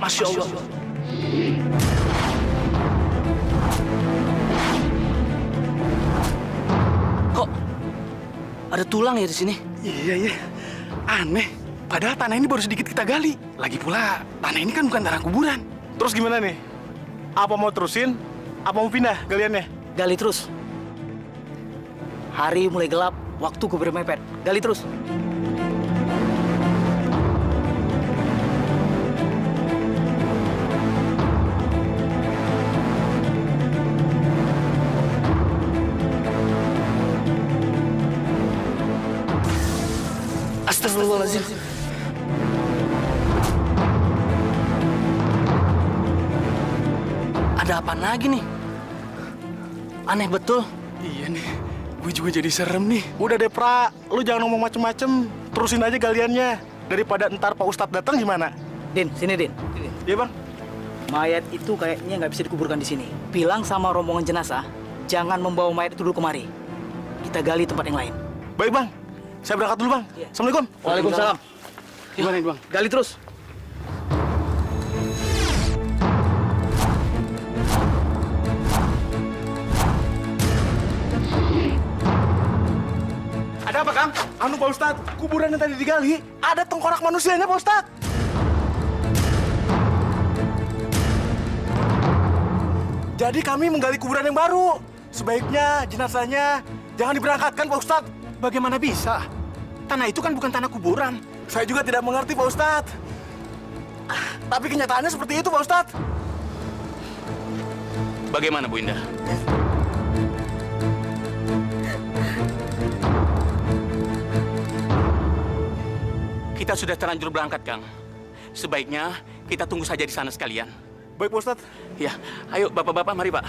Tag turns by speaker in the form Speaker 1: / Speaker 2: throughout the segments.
Speaker 1: Masya Allah. Kok ada tulang ya di sini?
Speaker 2: Iya. Aneh. Padahal tanah ini baru sedikit kita gali. Lagi pula, tanah ini kan bukan tanah kuburan.
Speaker 3: Terus gimana nih? Apa mau terusin? Apa mau pindah galiannya?
Speaker 1: Gali terus. Hari mulai gelap, waktuku bermepet. Gali terus. Astagfirullahaladzim. Ada apa lagi nih? Aneh betul.
Speaker 2: Iya nih, gue juga jadi serem nih.
Speaker 3: Udah deh, Pra. Lu jangan ngomong macem-macem. Terusin aja galiannya. Daripada ntar Pak Ustadz datang gimana?
Speaker 1: Din, sini Din.
Speaker 3: Iya, Bang?
Speaker 1: Mayat itu kayaknya nggak bisa dikuburkan di sini. Bilang sama rombongan jenazah, jangan membawa mayat itu dulu kemari. Kita gali tempat yang lain.
Speaker 3: Baik, Bang. Saya berangkat dulu, Bang.
Speaker 1: Iya.
Speaker 3: Assalamualaikum.
Speaker 1: Waalaikumsalam.
Speaker 2: Gimana nih, Bang?
Speaker 1: Gali terus.
Speaker 3: Ada apa, Kang? Anu, Pak Ustadz. Kuburan yang tadi digali, ada tengkorak manusianya, Pak Ustadz. Jadi kami menggali kuburan yang baru. Sebaiknya jenazahnya jangan diberangkatkan, Pak Ustadz.
Speaker 2: Bagaimana bisa? Tanah itu kan bukan tanah kuburan.
Speaker 3: Saya juga tidak mengerti, Pak Ustadz. Tapi kenyataannya seperti itu, Pak Ustadz.
Speaker 4: Bagaimana, Bu Indah? Kita sudah terlanjur berangkat, Kang. Sebaiknya kita tunggu saja di sana sekalian.
Speaker 3: Baik, Pak Ustadz.
Speaker 4: Ya, ayo Bapak-bapak, mari Pak.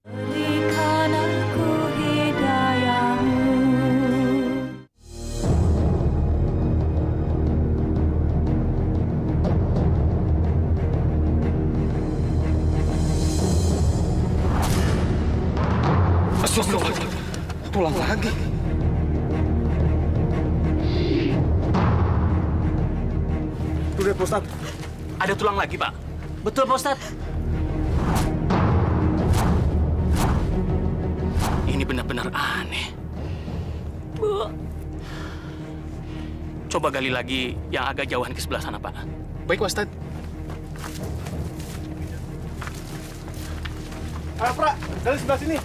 Speaker 5: Berikan aku hidayahmu.
Speaker 2: Astagfirullahaladzim. Tulang lagi.
Speaker 3: Tuh lihat, Pak Ustadz.
Speaker 4: Ada tulang lagi, Pak.
Speaker 1: Betul, Pak Ustadz.
Speaker 4: Ini benar-benar aneh. Coba gali lagi yang agak jauhan ke sebelah sana, Pak.
Speaker 2: Baik, Ustadz.
Speaker 3: Ayo, Pra. Dari sebelah sini.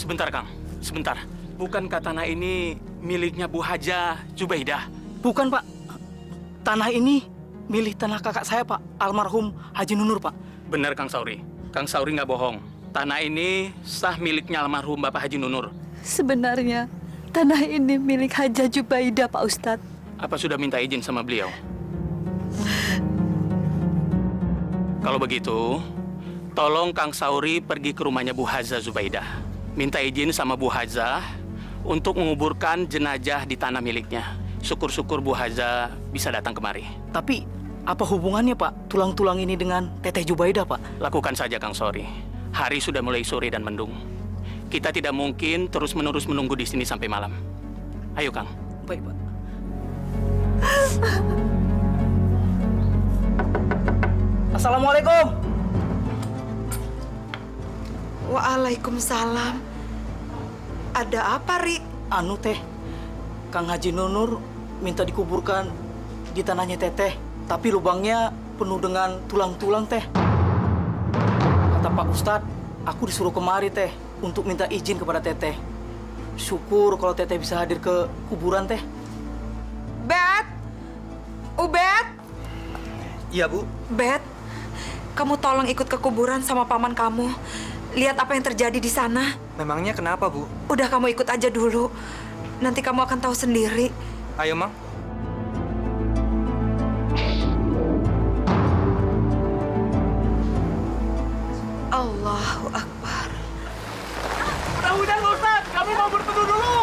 Speaker 4: Sebentar, Kang. Sebentar. Bukankah tanah ini miliknya Bu Haja Zubaidah?
Speaker 1: Bukan, Pak. Tanah ini milik tanah kakak saya, Pak. Almarhum Haji Nunur, Pak.
Speaker 4: Benar, Kang Sauri. Kang Sauri nggak bohong. Tanah ini sah miliknya almarhum Bapak Haji Nunur.
Speaker 5: Sebenarnya tanah ini milik Haja Zubaidah, Pak Ustadz.
Speaker 4: Apa sudah minta izin sama beliau? Kalau begitu, tolong Kang Sauri pergi ke rumahnya Bu Haja Zubaidah. Minta izin sama Bu Haja untuk menguburkan jenazah di tanah miliknya. Syukur-syukur Bu Haja bisa datang kemari.
Speaker 1: Tapi apa hubungannya, Pak, tulang-tulang ini dengan Teteh Zubaidah, Pak?
Speaker 4: Lakukan saja, Kang Sauri. Hari sudah mulai sore dan mendung. Kita tidak mungkin terus-menerus menunggu di sini sampai malam. Ayo, Kang.
Speaker 1: Baik, Pak. Assalamualaikum.
Speaker 6: Waalaikumsalam. Ada apa, Ri?
Speaker 1: Anu, Teh. Kang Haji Nunur minta dikuburkan di tanahnya Teteh. Tapi lubangnya penuh dengan tulang-tulang, Teh. Kata Pak Ustadz, aku disuruh kemari, Teh, untuk minta izin kepada Teteh. Syukur kalau Teteh bisa hadir ke kuburan, Teh.
Speaker 6: Bet? Ubed?
Speaker 3: Iya, Bu.
Speaker 6: Bet, kamu tolong ikut ke kuburan sama paman kamu. Lihat apa yang terjadi di sana.
Speaker 7: Memangnya kenapa, Bu?
Speaker 6: Udah kamu ikut aja dulu. Nanti kamu akan tahu sendiri.
Speaker 7: Ayo, Mang.
Speaker 6: Allahu Akbar.
Speaker 1: Udah, Pak Ustadz. Kami mau berteduh dulu.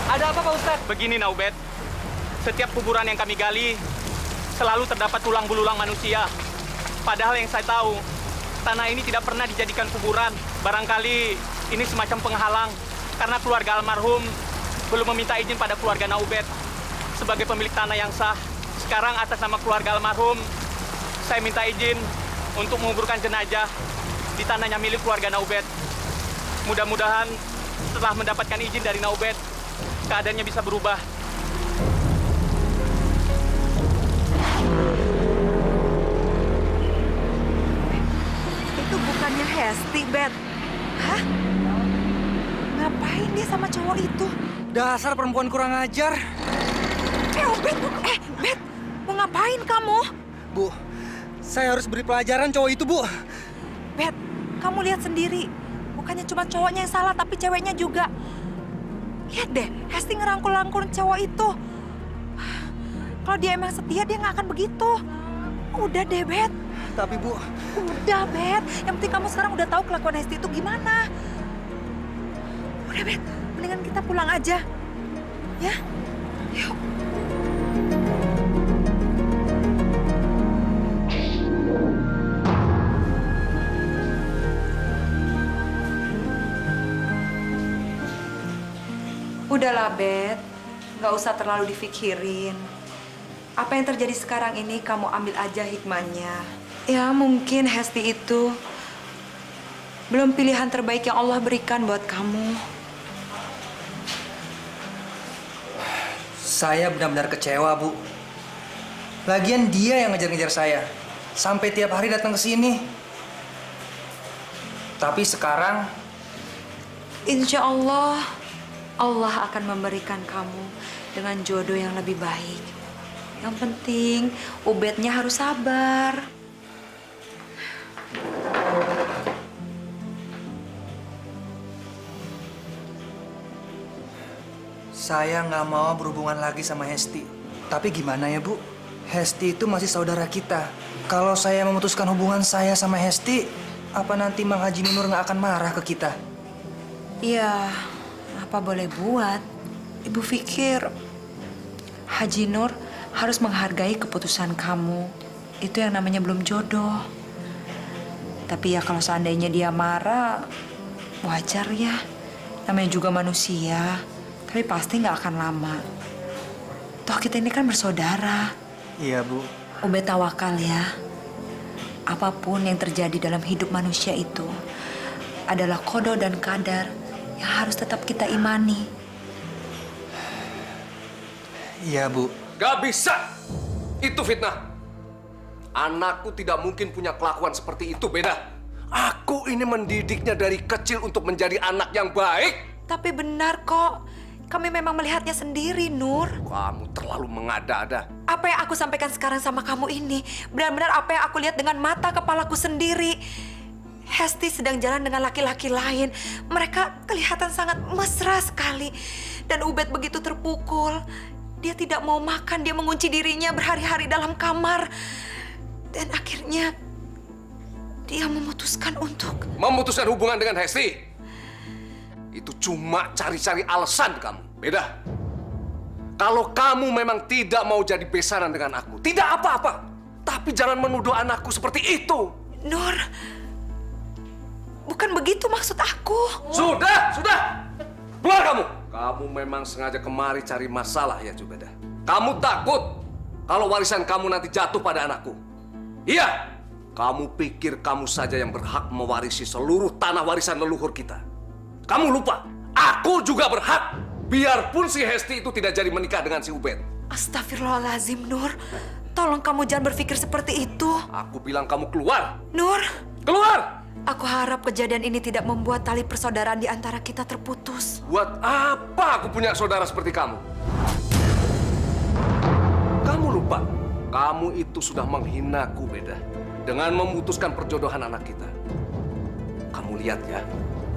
Speaker 4: Ada apa, Pak Ustadz? Begini, Naubet. Setiap kuburan yang kami gali, selalu terdapat tulang belulang manusia. Padahal yang saya tahu, tanah ini tidak pernah dijadikan kuburan. Barangkali ini semacam penghalang, karena keluarga almarhum belum meminta izin pada keluarga Naubet. Sebagai pemilik tanah yang sah, sekarang atas nama keluarga almarhum, saya minta izin untuk menguburkan jenazah di tanahnya milik keluarga Naubet. Mudah-mudahan setelah mendapatkan izin dari Naubet, keadaannya bisa berubah.
Speaker 6: Itu bukannya Hesti, Bet. Hah? Ngapain dia sama cowok itu?
Speaker 7: Dasar perempuan kurang ajar.
Speaker 6: Bet, mau ngapain kamu?
Speaker 7: Bu, saya harus beri pelajaran cowok itu, Bu.
Speaker 6: Bet, kamu lihat sendiri. Bukannya cuma cowoknya yang salah, tapi ceweknya juga. Lihat deh, Hesti ngerangkul-rangkul cowok itu. Kalau dia emang setia, dia nggak akan begitu. Udah deh, Bet.
Speaker 7: Tapi, Bu...
Speaker 6: Udah, Bet. Yang penting kamu sekarang udah tahu kelakuan Hesti itu gimana. Udah, Bet. Mendingan kita pulang aja. Ya? Yuk. Udahlah, Bet. Nggak usah terlalu dipikirin. Apa yang terjadi sekarang ini kamu ambil aja hikmahnya. Ya, mungkin Hesti itu belum pilihan terbaik yang Allah berikan buat kamu.
Speaker 7: Saya benar-benar kecewa, Bu. Lagian dia yang ngejar-ngejar saya. Sampai tiap hari datang ke sini. Tapi sekarang...
Speaker 6: Insya Allah, Allah akan memberikan kamu dengan jodoh yang lebih baik. Yang penting, Ubednya harus sabar.
Speaker 7: Saya nggak mau berhubungan lagi sama Hesti. Tapi gimana ya, Bu? Hesti itu masih saudara kita. Kalau saya memutuskan hubungan saya sama Hesti, apa nanti Mang Haji Nunur nggak akan marah ke kita?
Speaker 6: Ya, apa boleh buat? Ibu pikir Haji Nur harus menghargai keputusan kamu. Itu yang namanya belum jodoh. Tapi ya kalau seandainya dia marah, wajar ya. Namanya juga manusia. Tapi pasti nggak akan lama. Toh kita ini kan bersaudara.
Speaker 7: Iya, Bu.
Speaker 6: Ubed tawakal ya. Apapun yang terjadi dalam hidup manusia itu adalah qada dan qadar yang harus tetap kita imani.
Speaker 7: Iya, Bu.
Speaker 8: Gak bisa. Itu fitnah. Anakku tidak mungkin punya kelakuan seperti itu, Beda. Aku ini mendidiknya dari kecil untuk menjadi anak yang baik.
Speaker 6: Tapi benar kok. Kami memang melihatnya sendiri, Nur.
Speaker 8: Kamu terlalu mengada-ada.
Speaker 6: Apa yang aku sampaikan sekarang sama kamu ini, benar-benar apa yang aku lihat dengan mata kepalaku sendiri. Hesti sedang jalan dengan laki-laki lain. Mereka kelihatan sangat mesra sekali. Dan Ubed begitu terpukul. Dia tidak mau makan, dia mengunci dirinya berhari-hari dalam kamar. Dan akhirnya dia memutuskan untuk...
Speaker 8: Memutuskan hubungan dengan Hesti? Itu cuma cari-cari alasan kamu, Beda. Kalau kamu memang tidak mau jadi besaran dengan aku, tidak apa-apa. Tapi jangan menuduh anakku seperti itu.
Speaker 6: Nur, bukan begitu maksud aku.
Speaker 8: Sudah. Keluar kamu. Kamu memang sengaja kemari cari masalah ya, Jubeda. Kamu takut kalau warisan kamu nanti jatuh pada anakku. Iya, kamu pikir kamu saja yang berhak mewarisi seluruh tanah warisan leluhur kita. Kamu lupa, aku juga berhak. Biarpun si Hesti itu tidak jadi menikah dengan si Ubed.
Speaker 6: Astagfirullahaladzim, Nur. Tolong kamu jangan berpikir seperti itu.
Speaker 8: Aku bilang kamu keluar.
Speaker 6: Nur,
Speaker 8: Keluar!
Speaker 6: aku harap kejadian ini tidak membuat tali persaudaraan di antara kita terputus.
Speaker 8: Buat apa aku punya saudara seperti kamu? Kamu lupa, kamu itu sudah menghinaku, Beda. Dengan memutuskan perjodohan anak kita. Kamu lihat ya,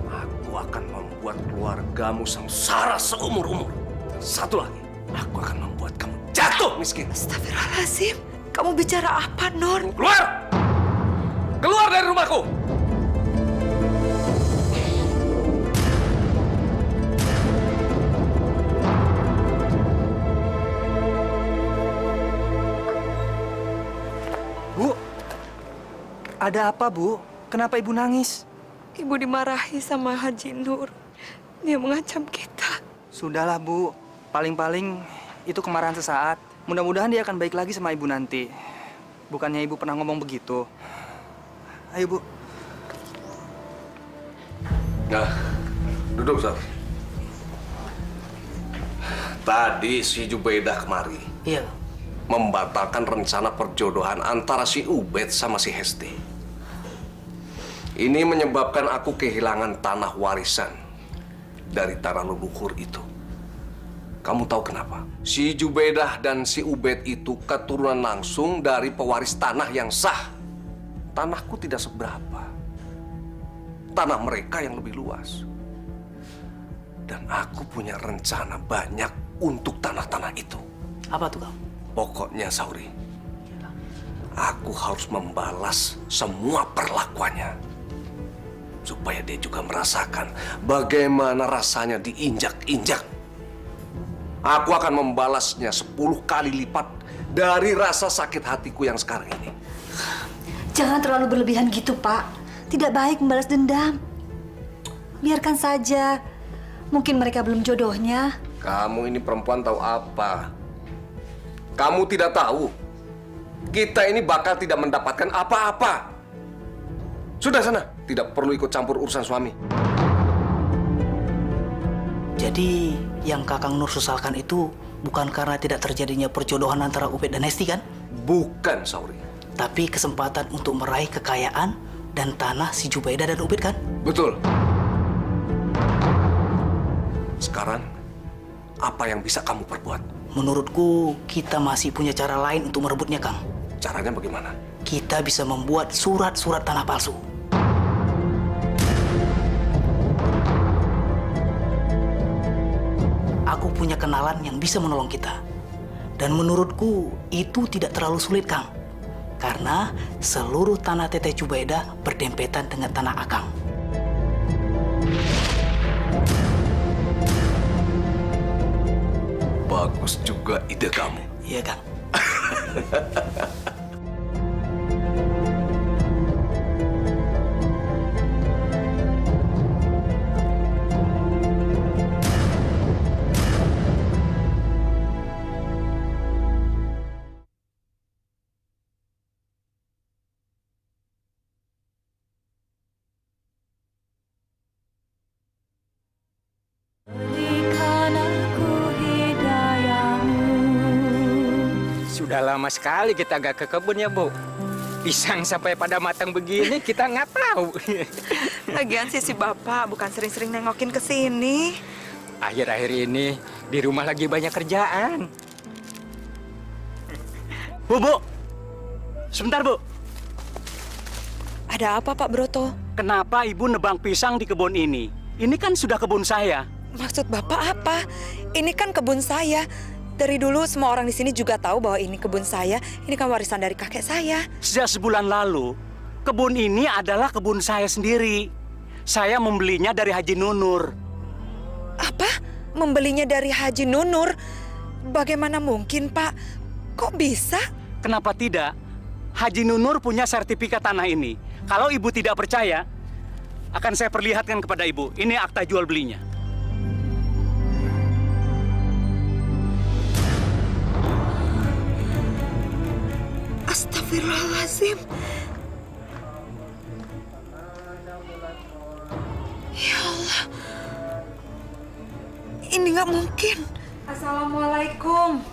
Speaker 8: aku akan membuat keluargamu sengsara seumur-umur. Dan satu lagi, aku akan membuat kamu jatuh miskin.
Speaker 6: Astagfirullahaladzim. Kamu bicara apa, Nur?
Speaker 8: Keluar! Keluar dari rumahku!
Speaker 7: Bu, ada apa, Bu? Kenapa Ibu nangis?
Speaker 5: Ibu dimarahi sama Haji Nur. Dia mengancam kita.
Speaker 7: Sudahlah, Bu. Paling-paling itu kemarahan sesaat. Mudah-mudahan dia akan baik lagi sama Ibu nanti. Bukannya Ibu pernah ngomong begitu. Ayo, Bu.
Speaker 8: Nah, duduk, Ustaz. Tadi si Jubaidah kemari.
Speaker 1: Iya.
Speaker 8: Membatalkan rencana perjodohan antara si Ubed sama si Hesti. Ini menyebabkan aku kehilangan tanah warisan dari tanah leluhur itu. Kamu tahu kenapa? Si Jubaidah dan si Ubed itu keturunan langsung dari pewaris tanah yang sah. Tanahku tidak seberapa. Tanah mereka yang lebih luas. Dan aku punya rencana banyak untuk tanah-tanah itu.
Speaker 1: Apa tuh, Kang?
Speaker 8: Pokoknya, Sauri, aku harus membalas semua perlakuannya. Supaya dia juga merasakan bagaimana rasanya diinjak-injak. Aku akan membalasnya 10 kali lipat dari rasa sakit hatiku yang sekarang ini.
Speaker 5: Jangan terlalu berlebihan gitu, Pak. Tidak baik membalas dendam. Biarkan saja. Mungkin mereka belum jodohnya.
Speaker 8: Kamu ini perempuan tahu apa? Kamu tidak tahu. Kita ini bakal tidak mendapatkan apa-apa. Sudah sana, tidak perlu ikut campur urusan suami.
Speaker 1: Jadi yang Kakang Nur sesalkan itu bukan karena tidak terjadinya perjodohan antara Ubed dan Hesti, kan?
Speaker 8: Bukan, Sauri.
Speaker 1: Tapi kesempatan untuk meraih kekayaan dan tanah si Jubaidah dan Ubed, kan?
Speaker 8: Betul. Sekarang, apa yang bisa kamu perbuat?
Speaker 1: Menurutku, kita masih punya cara lain untuk merebutnya, Kang.
Speaker 8: Caranya bagaimana?
Speaker 1: Kita bisa membuat surat-surat tanah palsu. Aku punya kenalan yang bisa menolong kita. Dan menurutku, itu tidak terlalu sulit, Kang. Karena seluruh tanah Teteh Jubaidah berdempetan dengan tanah Akang.
Speaker 8: Bagus juga ide kamu.
Speaker 1: Iya, Kang.
Speaker 5: Berikan aku hidayamu
Speaker 9: Udah lama sekali kita gak ke kebun ya, Bu. Pisang sampai pada matang begini kita nggak tahu.
Speaker 6: Lagian sih si Bapak bukan sering-sering nengokin ke sini.
Speaker 9: Akhir-akhir ini di rumah lagi banyak kerjaan.
Speaker 1: Bu, sebentar Bu.
Speaker 6: Ada apa Pak Broto?
Speaker 10: Kenapa Ibu nebang pisang di kebun ini? Ini kan sudah kebun saya.
Speaker 6: Maksud Bapak apa? Ini kan kebun saya. Dari dulu semua orang di sini juga tahu bahwa ini kebun saya. Ini kan warisan dari kakek saya.
Speaker 10: Sejak sebulan lalu, kebun ini adalah kebun saya sendiri. Saya membelinya dari Haji Nunur.
Speaker 6: Apa? Membelinya dari Haji Nunur? Bagaimana mungkin, Pak? Kok bisa?
Speaker 10: Kenapa tidak? Haji Nunur punya sertifikat tanah ini. Kalau Ibu tidak percaya, akan saya perlihatkan kepada Ibu. Ini akta jual belinya.
Speaker 6: Astagfirullahaladzim. Ya Allah. Ini nggak mungkin. Assalamualaikum.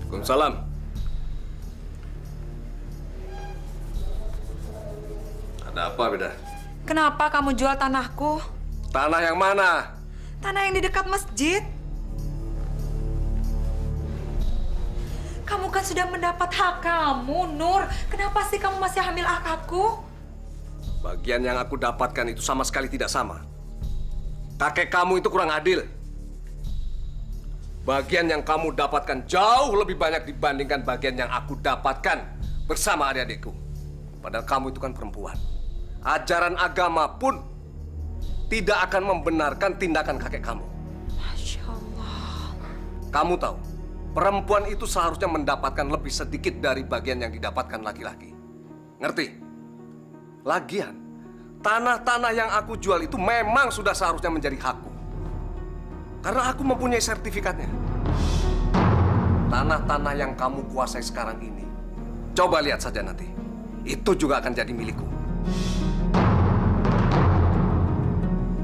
Speaker 8: Waalaikumsalam. Ada apa, Beda?
Speaker 6: Kenapa kamu jual tanahku?
Speaker 8: Tanah yang mana?
Speaker 6: Tanah yang di dekat masjid. Kamu kan sudah mendapat hak kamu, Nur. Kenapa sih kamu masih hamil aku?
Speaker 8: Bagian yang aku dapatkan itu sama sekali tidak sama. Kakek kamu itu kurang adil. Bagian yang kamu dapatkan jauh lebih banyak dibandingkan bagian yang aku dapatkan bersama adik-adikku. Padahal kamu itu kan perempuan. Ajaran agama pun tidak akan membenarkan tindakan kakek kamu.
Speaker 6: Masya Allah.
Speaker 8: Kamu tahu, perempuan itu seharusnya mendapatkan lebih sedikit dari bagian yang didapatkan laki-laki. Ngerti? Lagian, tanah-tanah yang aku jual itu memang sudah seharusnya menjadi hakku. Karena aku mempunyai sertifikatnya. Tanah-tanah yang kamu kuasai sekarang ini, coba lihat saja nanti. Itu juga akan jadi milikku.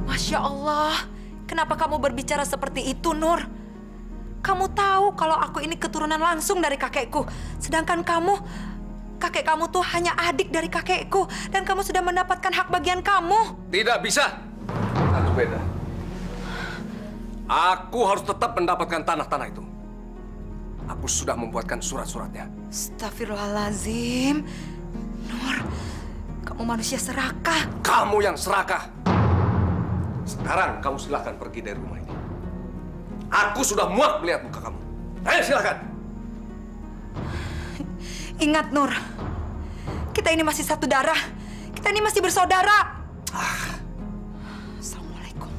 Speaker 6: Masya Allah. Kenapa kamu berbicara seperti itu, Nur? Kamu tahu kalau aku ini keturunan langsung dari kakekku. Sedangkan kakek kamu tuh hanya adik dari kakekku. Dan kamu sudah mendapatkan hak bagian kamu.
Speaker 8: Tidak bisa. Satu beda. Aku harus tetap mendapatkan tanah-tanah itu. Aku sudah membuatkan surat-suratnya.
Speaker 6: Astagfirullahaladzim. Nur, kamu manusia serakah.
Speaker 8: Kamu yang serakah. Sekarang kamu silahkan pergi dari rumah ini. Aku sudah muak melihat muka kamu. Ayo silahkan.
Speaker 6: Ingat, Nur. Kita ini masih satu darah. Kita ini masih bersaudara. Assalamualaikum.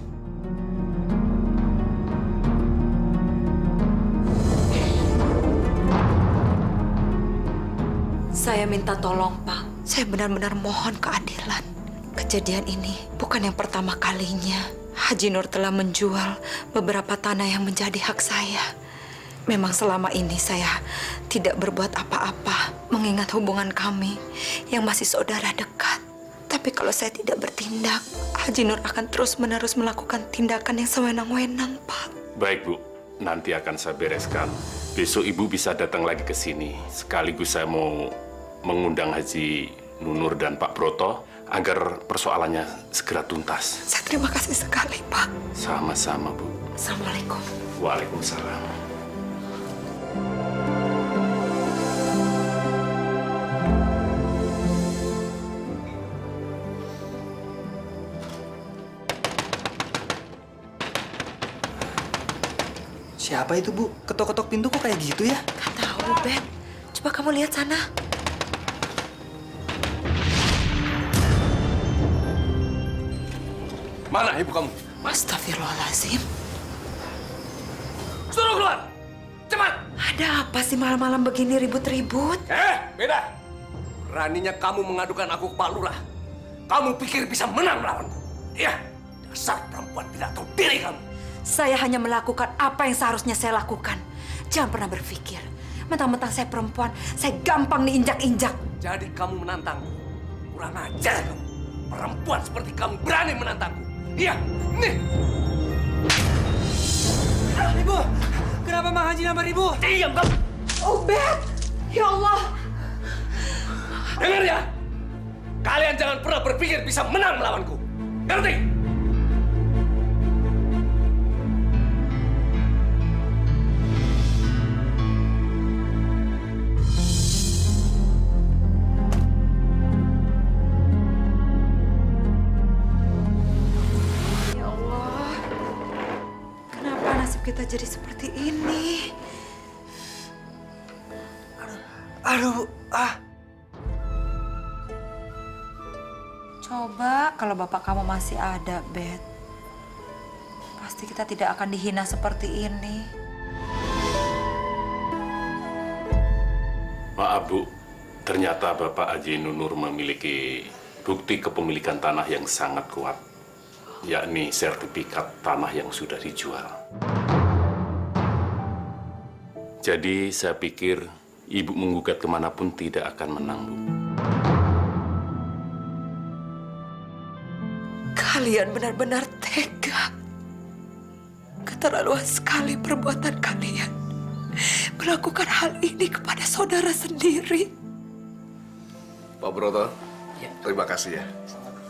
Speaker 6: Saya minta tolong, Pak. Saya benar-benar mohon keadilan. Kejadian ini bukan yang pertama kalinya. Haji Nur telah menjual beberapa tanah yang menjadi hak saya. Memang selama ini saya tidak berbuat apa-apa mengingat hubungan kami yang masih saudara dekat. Tapi kalau saya tidak bertindak, Haji Nur akan terus-menerus melakukan tindakan yang sewenang-wenang, Pak.
Speaker 11: Baik, Bu. Nanti akan saya bereskan. Besok Ibu bisa datang lagi ke sini. Sekaligus saya mau mengundang Haji Nunur dan Pak Broto agar persoalannya segera tuntas.
Speaker 6: Saya terima kasih sekali, Pak.
Speaker 11: Sama-sama, Bu.
Speaker 6: Assalamualaikum.
Speaker 11: Waalaikumsalam.
Speaker 7: Siapa itu, Bu? Ketok-ketok pintu kok kayak gitu ya?
Speaker 6: Gak tahu, Ben. Coba kamu lihat sana.
Speaker 8: Mana ibu kamu?
Speaker 6: Astagfirullahaladzim.
Speaker 8: Suruh keluar! Cepat!
Speaker 6: Ada apa sih malam-malam begini ribut-ribut?
Speaker 8: Beda! Beraninya kamu mengadukan aku ke Pak Lurah. Kamu pikir bisa menang melawanku? Iya, dasar perempuan tidak tahu diri kamu.
Speaker 6: Saya hanya melakukan apa yang seharusnya saya lakukan. Jangan pernah berpikir, mentang-mentang saya perempuan, saya gampang diinjak-injak.
Speaker 8: Jadi kamu menantangku. Kurang ajar kamu. Perempuan seperti kamu berani menantangku. Iya, nih.
Speaker 7: Ibu, kenapa Mang Haji nampar Ibu?
Speaker 8: Diam kamu.
Speaker 6: Ubed! Ya Allah!
Speaker 8: Dengar ya. Kalian jangan pernah berpikir bisa menang melawanku. Ngerti?
Speaker 6: Ya Allah, kenapa nasib kita jadi seperti ini?
Speaker 7: Aduh,
Speaker 6: Coba kalau bapak kamu masih ada, Bet. Pasti kita tidak akan dihina seperti ini.
Speaker 11: Maaf Bu, ternyata Bapak Haji Nunur memiliki bukti kepemilikan tanah yang sangat kuat, yakni sertifikat tanah yang sudah dijual. Jadi saya pikir Ibu menggugat kemanapun tidak akan menang, Bu.
Speaker 6: Kalian benar-benar tega. Keterlaluan sekali perbuatan kalian. Melakukan hal ini kepada saudara sendiri.
Speaker 8: Pak Broto, terima kasih ya.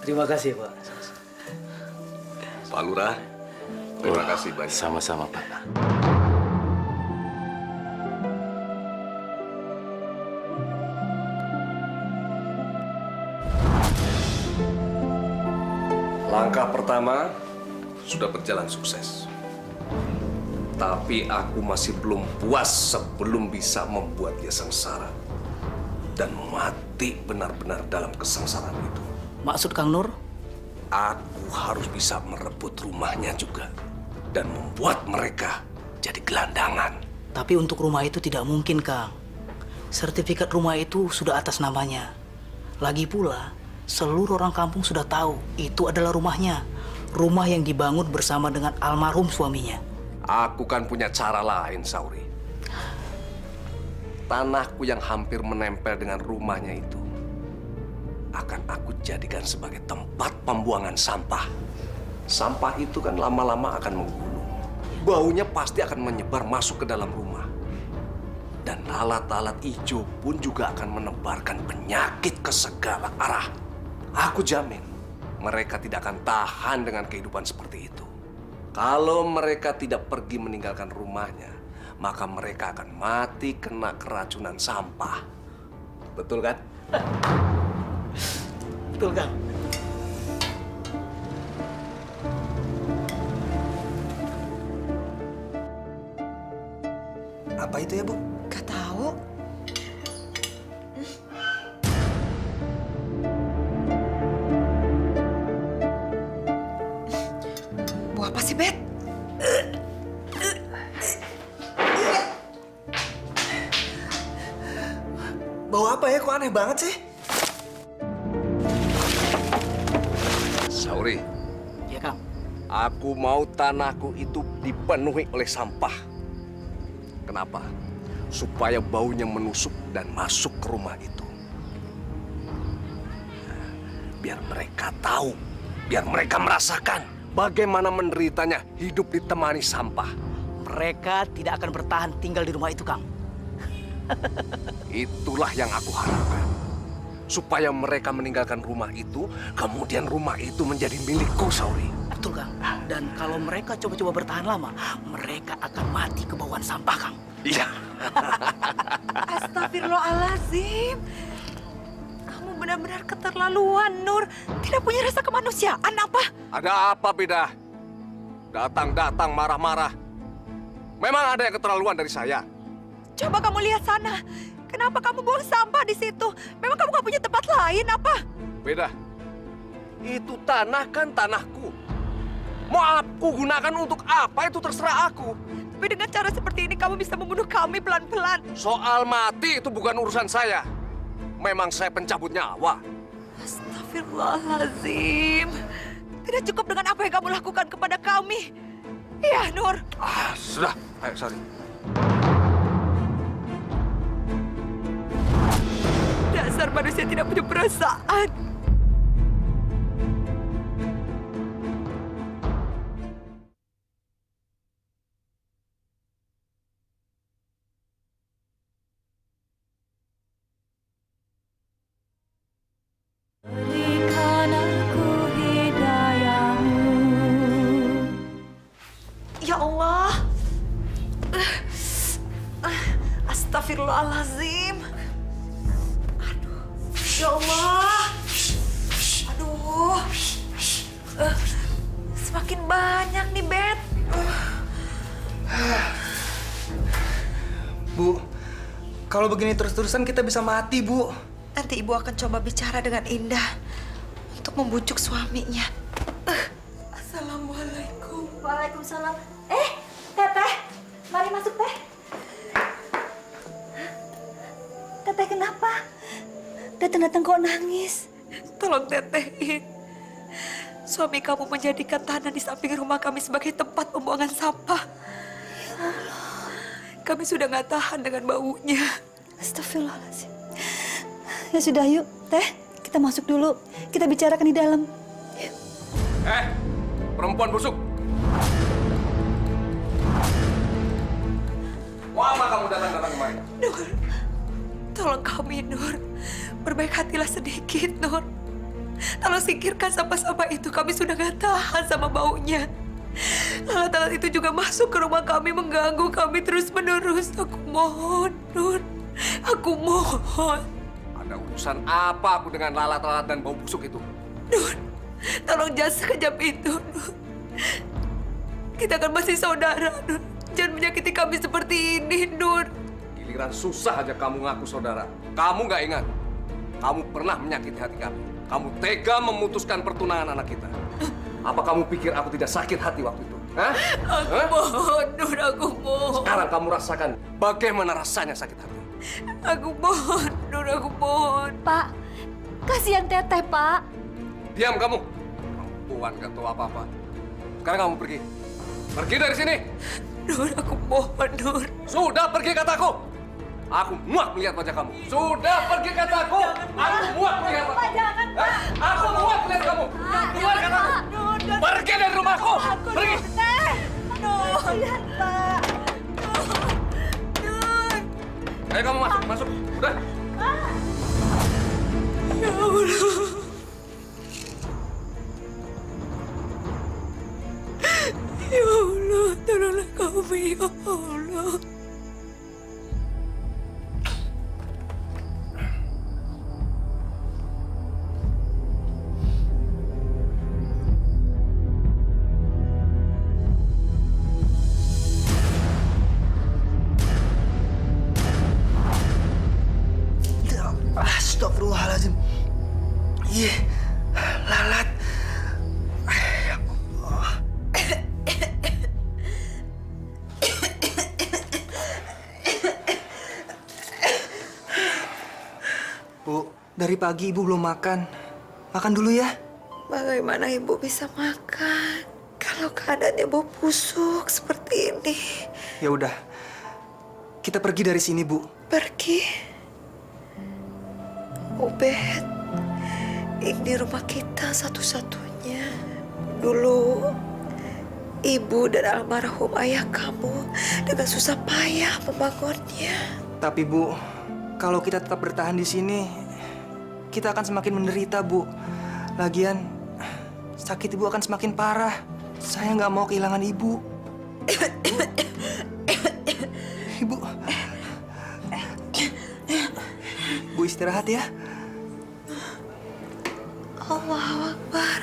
Speaker 1: Terima kasih, Pak.
Speaker 8: Pak Lurah, terima kasih banyak.
Speaker 11: Sama-sama, Pak.
Speaker 8: Langkah pertama sudah berjalan sukses. Tapi aku masih belum puas sebelum bisa membuat dia sengsara. Dan mati benar-benar dalam kesengsaraan itu.
Speaker 1: Maksud Kang Nur?
Speaker 8: Aku harus bisa merebut rumahnya juga. Dan membuat mereka jadi gelandangan.
Speaker 1: Tapi untuk rumah itu tidak mungkin, Kang. Sertifikat rumah itu sudah atas namanya. Lagi pula, seluruh orang kampung sudah tahu itu adalah rumahnya. Rumah yang dibangun bersama dengan almarhum suaminya.
Speaker 8: Aku kan punya cara lain, Sauri. Tanahku yang hampir menempel dengan rumahnya itu akan aku jadikan sebagai tempat pembuangan sampah. Sampah itu kan lama-lama akan menggulung. Baunya pasti akan menyebar masuk ke dalam rumah. Dan lalat-lalat hijau pun juga akan menebarkan penyakit ke segala arah. Aku jamin mereka tidak akan tahan dengan kehidupan seperti itu. Kalau mereka tidak pergi meninggalkan rumahnya, maka mereka akan mati kena keracunan sampah. Betul kan?
Speaker 1: Betul, Kang.
Speaker 7: apa itu ya, Bu?
Speaker 6: Gak tahu. Buah apa sih, Bet?
Speaker 7: Bau apa ya? Kok aneh banget sih?
Speaker 8: Sauri,
Speaker 1: Ya, Kang.
Speaker 8: aku mau tanahku itu dipenuhi oleh sampah. Kenapa? Supaya baunya menusuk dan masuk ke rumah itu. Biar mereka tahu, biar mereka merasakan bagaimana menderitanya hidup ditemani sampah.
Speaker 1: Mereka tidak akan bertahan tinggal di rumah itu, Kang.
Speaker 8: Itulah yang aku harapkan. Supaya mereka meninggalkan rumah itu, kemudian rumah itu menjadi milikku, Sauri.
Speaker 1: Betul, Kang. Dan kalau mereka coba-coba bertahan lama, mereka akan mati kebauan sampah, Kang.
Speaker 8: Iya.
Speaker 6: Astagfirullahaladzim. Kamu benar-benar keterlaluan, Nur. Tidak punya rasa kemanusiaan apa?
Speaker 8: Ada apa, Beda? Datang-datang marah-marah. Memang ada yang keterlaluan dari saya.
Speaker 6: Coba kamu lihat sana. Kenapa kamu buang sampah di situ? Memang kamu gak punya tempat lain apa?
Speaker 8: Beda. Itu tanah kan tanahku. Mau aku gunakan untuk apa itu terserah aku.
Speaker 6: Tapi dengan cara seperti ini kamu bisa membunuh kami pelan-pelan.
Speaker 8: Soal mati itu bukan urusan saya. Memang saya pencabut nyawa.
Speaker 6: Astagfirullahaladzim. Tidak cukup dengan apa yang kamu lakukan kepada kami. Iya, Nur.
Speaker 8: Sudah. Ayo, sorry.
Speaker 6: Dasar manusia tidak punya perasaan. Astagfirullahaladzim. Aduh, ya Allah. Aduh, semakin banyak nih, Bet.
Speaker 7: Bu, kalau begini terus-terusan kita bisa mati, Bu.
Speaker 6: Nanti Ibu akan coba bicara dengan Indah untuk membujuk suaminya. Assalamualaikum.
Speaker 5: Waalaikumsalam. Teteh, mari masuk teh. Teteh kenapa? Datang-datang kok nangis?
Speaker 6: Tolong tetehin. Suami kamu menjadikan tanah di samping rumah kami sebagai tempat pembuangan sampah. Ya Allah. Kami sudah nggak tahan dengan baunya.
Speaker 5: Astagfirullahaladzim. Ya sudah, yuk. Teh, kita masuk dulu. Kita bicarakan di dalam.
Speaker 8: Perempuan busuk. Mau apa kamu datang-datang kemari?
Speaker 6: Nur, tolong kami, Nur. Berbaik hatilah sedikit, Nur. Tolong singkirkan sampah-sampah itu. Kami sudah gak tahan sama baunya. Lalat-lalat itu juga masuk ke rumah kami, mengganggu kami terus-menerus. Aku mohon, Nur. Aku mohon.
Speaker 8: Ada urusan apa aku dengan lalat-lalat dan bau busuk itu?
Speaker 6: Nur, tolong jangan sekejap itu, Nur. Kita kan masih saudara, Nur. Jangan menyakiti kami seperti ini, Nur.
Speaker 8: Giliran susah aja kamu ngaku saudara. Kamu nggak ingat? Kamu pernah menyakiti hati kami. Kamu tega memutuskan pertunangan anak kita. Apa kamu pikir aku tidak sakit hati waktu itu? Hah?
Speaker 6: Aku mohon, Nur. Aku mohon.
Speaker 8: Sekarang kamu rasakan bagaimana rasanya sakit hati.
Speaker 6: Aku mohon, Nur. Aku mohon.
Speaker 5: Pak, kasihan Teteh, Pak.
Speaker 8: Diam kamu. Perempuan gak tahu apa-apa. Sekarang kamu pergi. Pergi dari sini.
Speaker 6: Nur, aku mohon, Nur.
Speaker 8: Sudah pergi kataku. Aku muak melihat wajah kamu. Sudah pergi kataku. Aku muak melihat wajah kamu.
Speaker 5: Jangan, Pak.
Speaker 8: Aku muak melihat kamu. Keluar kataku. Pergi dari rumahku. Pergi.
Speaker 5: Aduh, kasihan, Pak.
Speaker 6: Nur.
Speaker 8: Ayo kamu masuk, masuk. Udah.
Speaker 6: Ya Allah. Ya Allah, tolonglah kami, ya Allah.
Speaker 7: Astagfirullahaladzim. Ih, lalat. Bu, dari pagi Ibu belum makan. Makan dulu ya.
Speaker 6: Bagaimana Ibu bisa makan kalau keadaannya bau busuk seperti ini?
Speaker 7: Ya udah. Kita pergi dari sini, Bu.
Speaker 6: Pergi? Ubed, ini rumah kita satu-satunya. Dulu, Ibu dan almarhum ayah kamu dengan susah payah membangunnya.
Speaker 7: Tapi Bu, kalau kita tetap bertahan di sini, kita akan semakin menderita, Bu. Lagian, sakit Ibu akan semakin parah. Saya nggak mau kehilangan Ibu. Ibu. Bu istirahat ya.
Speaker 6: Allahu Akbar.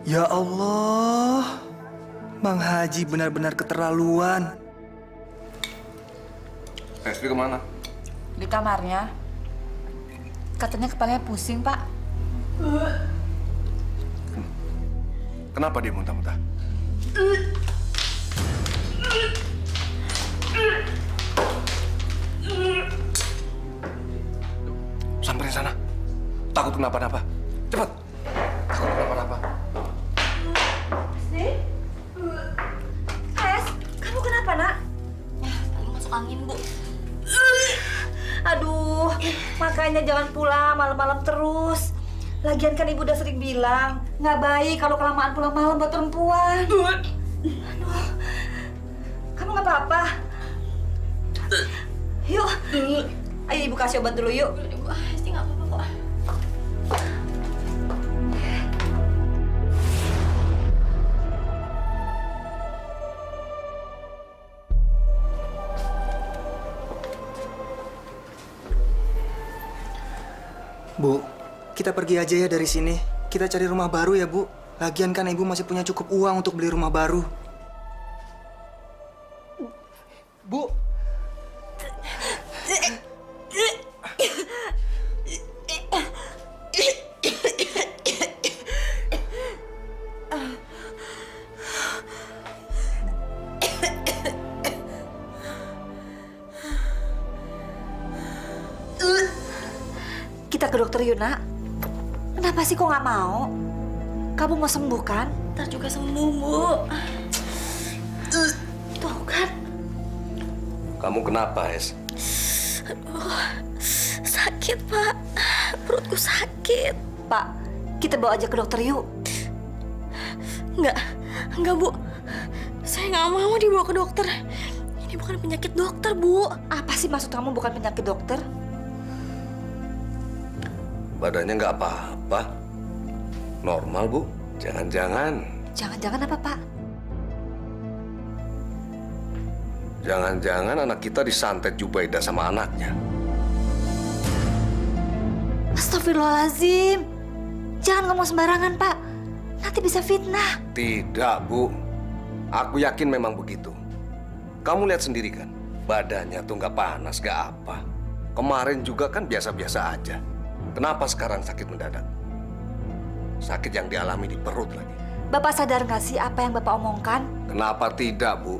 Speaker 7: Ya Allah, Mang Haji benar-benar keterlaluan.
Speaker 8: Hesti kemana?
Speaker 12: Di kamarnya. Katanya kepalanya pusing, Pak.
Speaker 8: Kenapa dia muntah-muntah? Samperin sana. Takut kenapa-napa. Cepat. Takut kenapa-napa.
Speaker 5: Kamu kenapa, Nak?
Speaker 12: Lalu masuk angin, Bu.
Speaker 5: Aduh, makanya jangan pulang malam-malam terus. Lagian kan Ibu udah sering bilang, nggak baik kalau kelamaan pulang malam buat perempuan. Aduh, kamu nggak apa-apa? Yuk, ayo Ibu kasih obat dulu yuk.
Speaker 12: Pasti nggak apa-apa kok.
Speaker 7: Bu, kita pergi aja ya dari sini. Kita cari rumah baru ya, Bu. Lagian kan Ibu masih punya cukup uang untuk beli rumah baru. Bu.
Speaker 5: Kita ke dokter Yuna. Kenapa sih kok nggak mau? Kamu mau sembuh kan?
Speaker 12: Ntar juga sembuh, Bu. Tuh kan.
Speaker 8: Kamu kenapa, Es?
Speaker 12: Aduh, sakit, Pak. Perutku sakit.
Speaker 5: Pak, kita bawa aja ke dokter yuk.
Speaker 12: Enggak, Bu. Saya nggak mau dibawa ke dokter. Ini bukan penyakit dokter, Bu.
Speaker 5: Apa sih maksud kamu bukan penyakit dokter?
Speaker 8: Badannya nggak apa-apa. Normal, Bu. Jangan-jangan.
Speaker 5: Jangan-jangan apa, Pak?
Speaker 8: Jangan-jangan anak kita disantet Jubaidah sama anaknya.
Speaker 5: Astagfirullahaladzim. Jangan ngomong sembarangan, Pak. Nanti bisa fitnah.
Speaker 8: Tidak, Bu. Aku yakin memang begitu. Kamu lihat sendiri kan, badannya tuh nggak panas, nggak apa. Kemarin juga kan biasa-biasa aja. Kenapa sekarang sakit mendadak? Sakit yang dialami di perut lagi.
Speaker 5: Bapak sadar nggak sih apa yang Bapak omongkan?
Speaker 8: Kenapa tidak, Bu?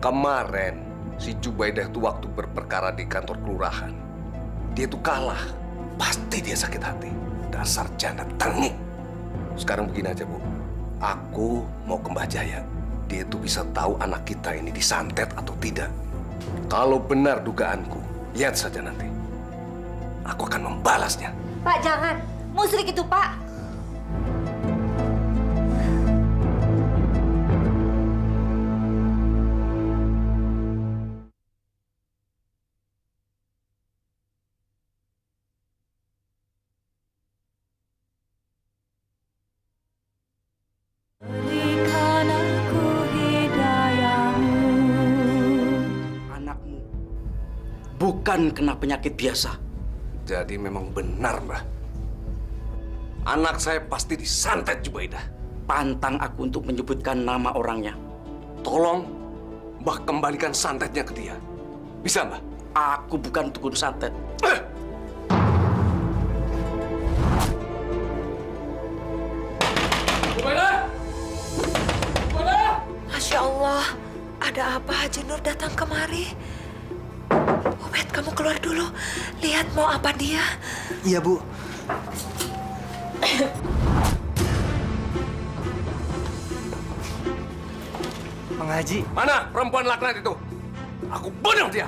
Speaker 8: Kemarin si Jubaidah itu waktu berperkara di kantor kelurahan. Dia tuh kalah. Pasti dia sakit hati. Dasar janda tengik. Sekarang begini aja, Bu. Aku mau ke Mbah Jaya. Dia tuh bisa tahu anak kita ini disantet atau tidak. Kalau benar dugaanku, lihat saja nanti. Aku akan membalasnya.
Speaker 5: Pak, jangan. Musrik itu, Pak.
Speaker 1: Anakmu bukan kena penyakit biasa.
Speaker 8: Jadi memang benar, Mbah. Anak saya pasti disantet Jubaidah.
Speaker 1: Pantang aku untuk menyebutkan nama orangnya.
Speaker 8: Tolong, Mbah kembalikan santetnya ke dia. Bisa, Mbah?
Speaker 1: Aku bukan tukun santet.
Speaker 8: Jubaidah! Jubaidah!
Speaker 6: Masya Allah, ada apa Haji Nur datang kemari? Ubed, kamu keluar dulu. Lihat mau apa dia.
Speaker 7: Iya, Bu. Mang Haji.
Speaker 8: Mana perempuan laknat itu? Aku bunuh dia.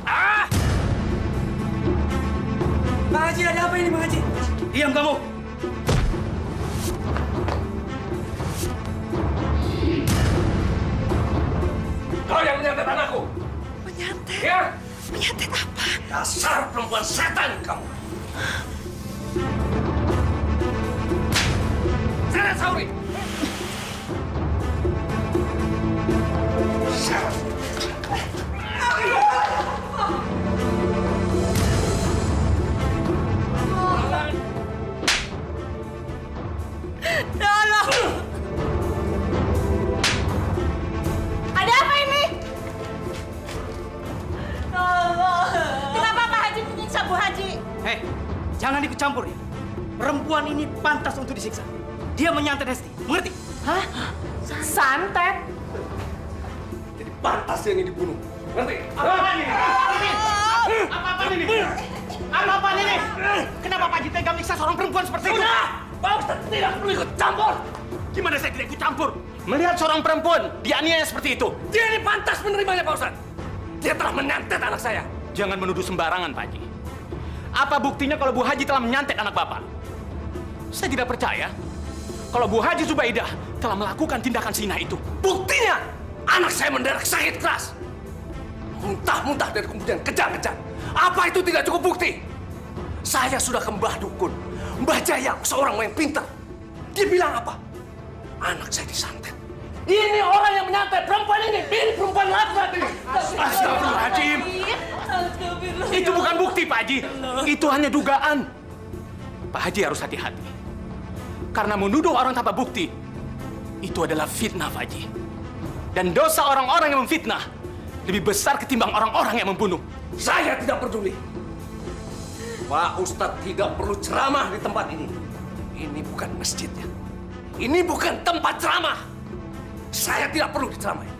Speaker 8: Ah!
Speaker 7: Mang Haji, ada apa ini, Mang Haji?
Speaker 1: Diam kamu.
Speaker 8: Kau yang menyantet anakku.
Speaker 6: Menyantet?
Speaker 8: Ya?
Speaker 6: Menyantet apa?
Speaker 8: Dasar perempuan setan kamu. Sana, Sauri.
Speaker 12: Ada apa ini? Kenapa Pak Haji menyiksa Bu Haji?
Speaker 1: Hei, jangan ikut campur ya. Perempuan ini pantas untuk disiksa. Dia menyantet Hesti, mengerti?
Speaker 12: Hah? Santet?
Speaker 8: Jadi pantas yang ini dibunuh. Ngerti?
Speaker 1: Apa-apaan ini? Apa-apaan ini? Apa-apaan ini? Kenapa Pak Haji tega menyiksa seorang perempuan seperti itu?
Speaker 8: Pak Ustaz tidak perlu ikut campur.
Speaker 1: Gimana saya tidak ikut campur? Melihat seorang perempuan dianiaya seperti itu.
Speaker 8: Dia ini pantas menerimanya, Pak Ustaz. Dia telah menyantet anak saya.
Speaker 1: Jangan menuduh sembarangan, Pak Haji. Apa buktinya kalau Bu Haji telah menyantet anak Bapak? Saya tidak percaya kalau Bu Haji Zubaidah telah melakukan tindakan zina itu.
Speaker 8: Buktinya, anak saya menderita sakit keras. Muntah-muntah dan kemudian kejang-kejang. Apa itu tidak cukup bukti? Saya sudah ke Mbah Dukun, Mbah Jaya, seorang yang pintar. Dia bilang apa? Anak saya disantet. Ini orang yang menyantet perempuan ini. Ini perempuan laknat ini.
Speaker 1: Astagfirullahaladzim. Itu bukan bukti, Pak Haji. Itu hanya dugaan.
Speaker 2: Pak Haji harus hati-hati. Karena menuduh orang tanpa bukti, itu adalah fitnah, Pak Haji. Dan dosa orang-orang yang memfitnah lebih besar ketimbang orang-orang yang membunuh.
Speaker 8: Saya tidak peduli. Pak Ustadz tidak perlu ceramah di tempat ini. Ini bukan masjidnya. Ini bukan tempat ceramah. Saya tidak perlu diceramahi.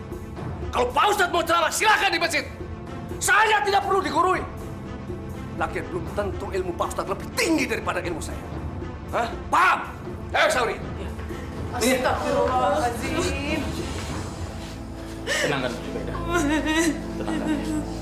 Speaker 8: Kalau Pak Ustadz mau ceramah, silakan di masjid. Saya tidak perlu digurui. Lagian belum tentu ilmu Pak Ustadz lebih tinggi daripada ilmu saya. Hah? Paham? Ayo, Sauri.
Speaker 3: Astagfirullahaladzim.
Speaker 2: Tenangkan, Jubaida. Tenangkan.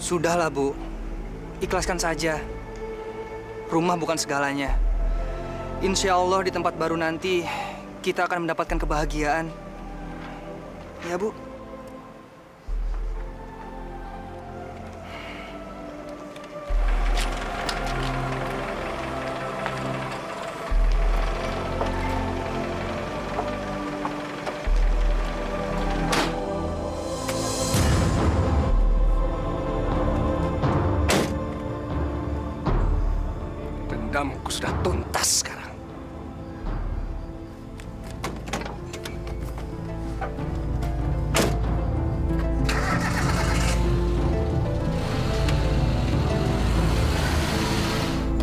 Speaker 7: Sudahlah, Bu. Ikhlaskan saja. Rumah bukan segalanya. Insya Allah di tempat baru nanti kita akan mendapatkan kebahagiaan. Ya, Bu.
Speaker 8: Dendamku sudah tuntas sekarang.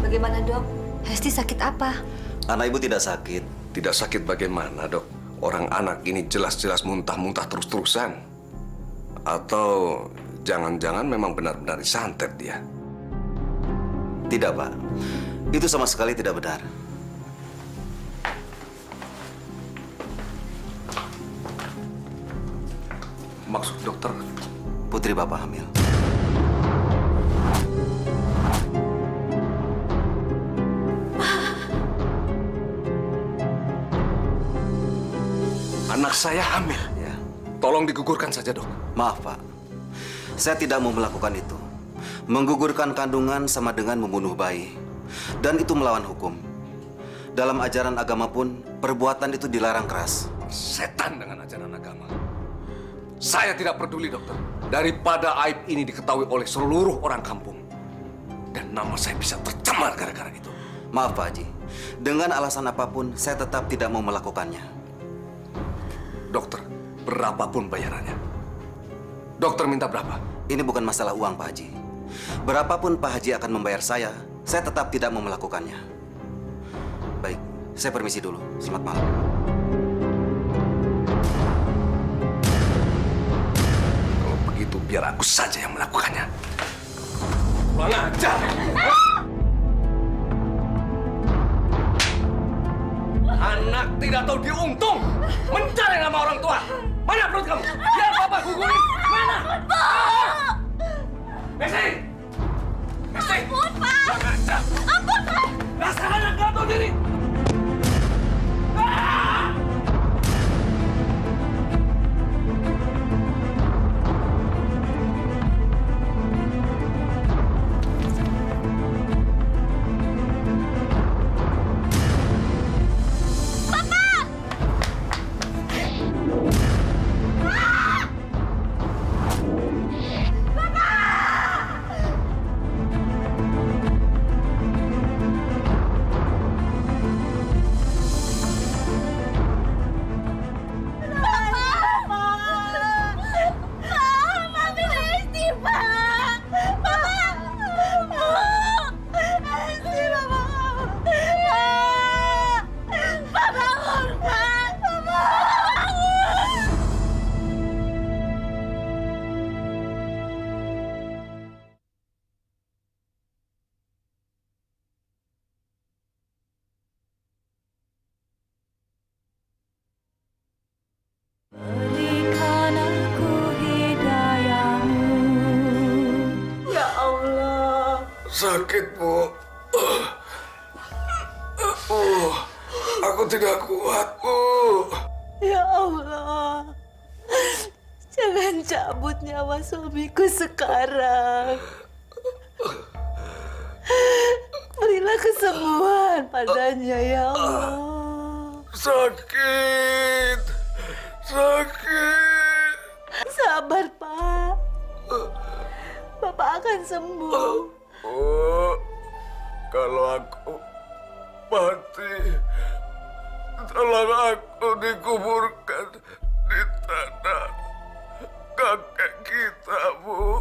Speaker 5: Bagaimana, Dok? Hesti sakit apa?
Speaker 13: Anak ibu tidak sakit.
Speaker 8: Tidak sakit bagaimana, Dok? Orang anak ini jelas-jelas muntah-muntah terus-terusan. Atau jangan-jangan memang benar-benar disantet dia.
Speaker 13: Tidak, Pak. Itu sama sekali tidak benar.
Speaker 8: Maksud dokter?
Speaker 13: Putri Bapak hamil.
Speaker 8: Anak saya hamil?
Speaker 13: Ya.
Speaker 8: Tolong digugurkan saja, Dok.
Speaker 13: Maaf, Pak. Saya tidak mau melakukan itu. Menggugurkan kandungan sama dengan membunuh bayi. Dan itu melawan hukum. Dalam ajaran agama pun, perbuatan itu dilarang keras.
Speaker 8: Setan dengan ajaran agama. Saya tidak peduli, dokter. Daripada aib ini diketahui oleh seluruh orang kampung. Dan nama saya bisa tercemar gara-gara itu.
Speaker 13: Maaf, Pak Haji. Dengan alasan apapun, saya tetap tidak mau melakukannya.
Speaker 8: Dokter, berapapun bayarannya. Dokter minta berapa?
Speaker 13: Ini bukan masalah uang, Pak Haji. Berapapun Pak Haji akan membayar saya tetap tidak mau melakukannya. Baik, saya permisi dulu. Selamat malam.
Speaker 8: Kalau begitu, biar aku saja yang melakukannya. Kurang ajar! Anak tidak tahu diuntung, mencari nama orang tua. Mana perut kamu? Biar Bapak gugurin. Mana? Messi! Messi!
Speaker 12: Ampun, Pak!
Speaker 8: Kurang ajar!
Speaker 12: Ampun, Pak!
Speaker 8: Dasar anak nggak tahu diri! Sakit, Bu. Aku tidak kuat, Bu.
Speaker 12: Ya Allah, jangan cabut nyawa suamiku sekarang. Berilah kesembuhan padanya, ya Allah.
Speaker 8: Sakit.
Speaker 12: Sabar, Pak. Bapak akan sembuh.
Speaker 8: Kalau aku mati, tolong aku dikuburkan di tanah kakek kita, Bu.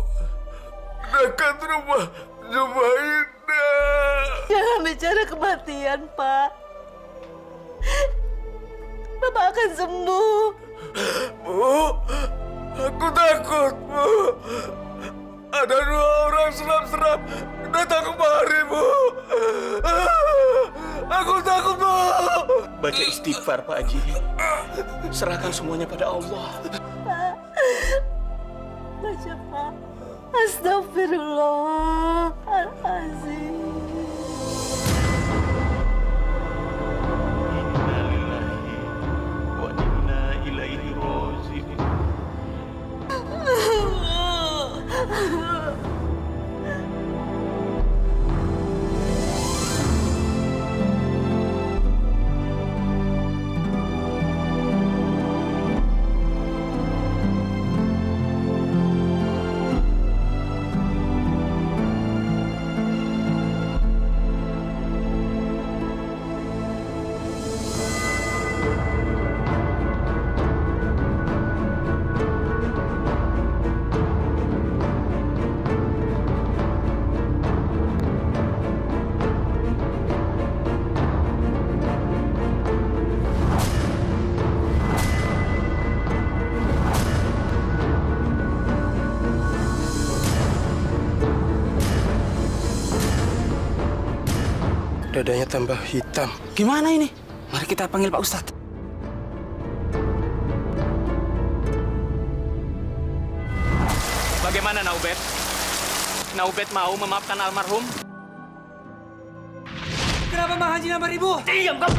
Speaker 8: Dekat rumah Jubaidah.
Speaker 12: Jangan bicara kematian, Pak. Bapak akan sembuh.
Speaker 8: Bu, aku takut, Bu. Ada 2 orang seram-seram datang kemari, Bu. Aku takut, Bu.
Speaker 2: Baca istighfar, Pak Haji. Serahkan semuanya pada Allah.
Speaker 12: Baca, Pak. Astagfirullahaladzim.
Speaker 3: Dadanya tambah hitam.
Speaker 10: Gimana ini? Mari kita panggil Pak Ustadz.
Speaker 4: Bagaimana Naubet? Naubet mau memaafkan almarhum?
Speaker 7: Kenapa Mang Haji nampar Ibu?
Speaker 4: Diam kamu!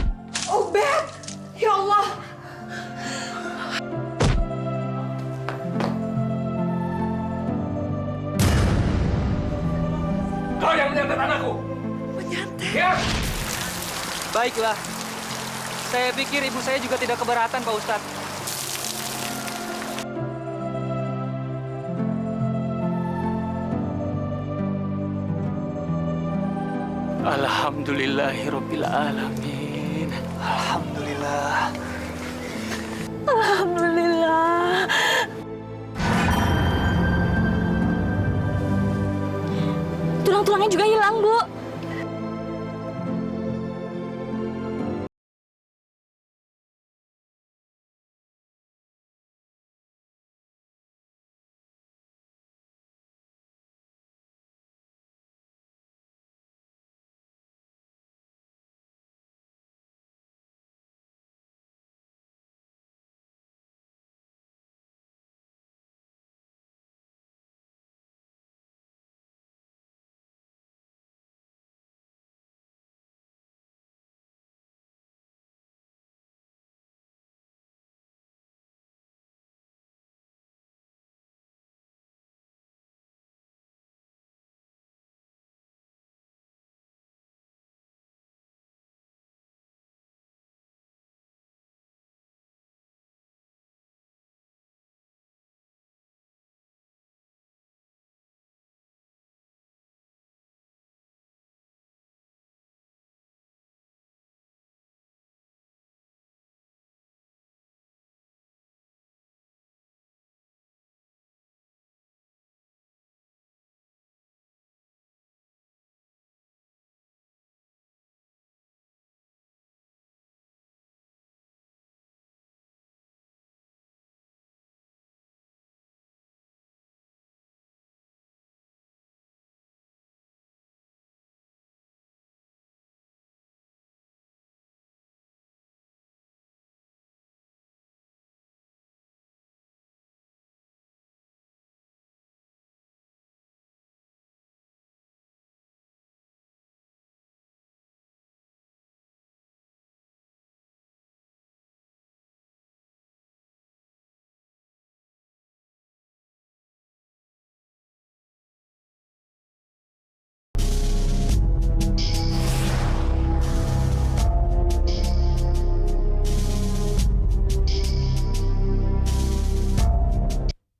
Speaker 12: Ubed! Ya Allah!
Speaker 2: Kau yang menyantet anakku!
Speaker 12: Menyantet?
Speaker 2: Ya!
Speaker 7: Baiklah. Saya pikir ibu saya juga tidak keberatan, Pak Ustadz.
Speaker 2: Alhamdulillahirrabbilalamin.
Speaker 7: Alhamdulillah.
Speaker 12: Alhamdulillah. Tulang-tulangnya juga hilang.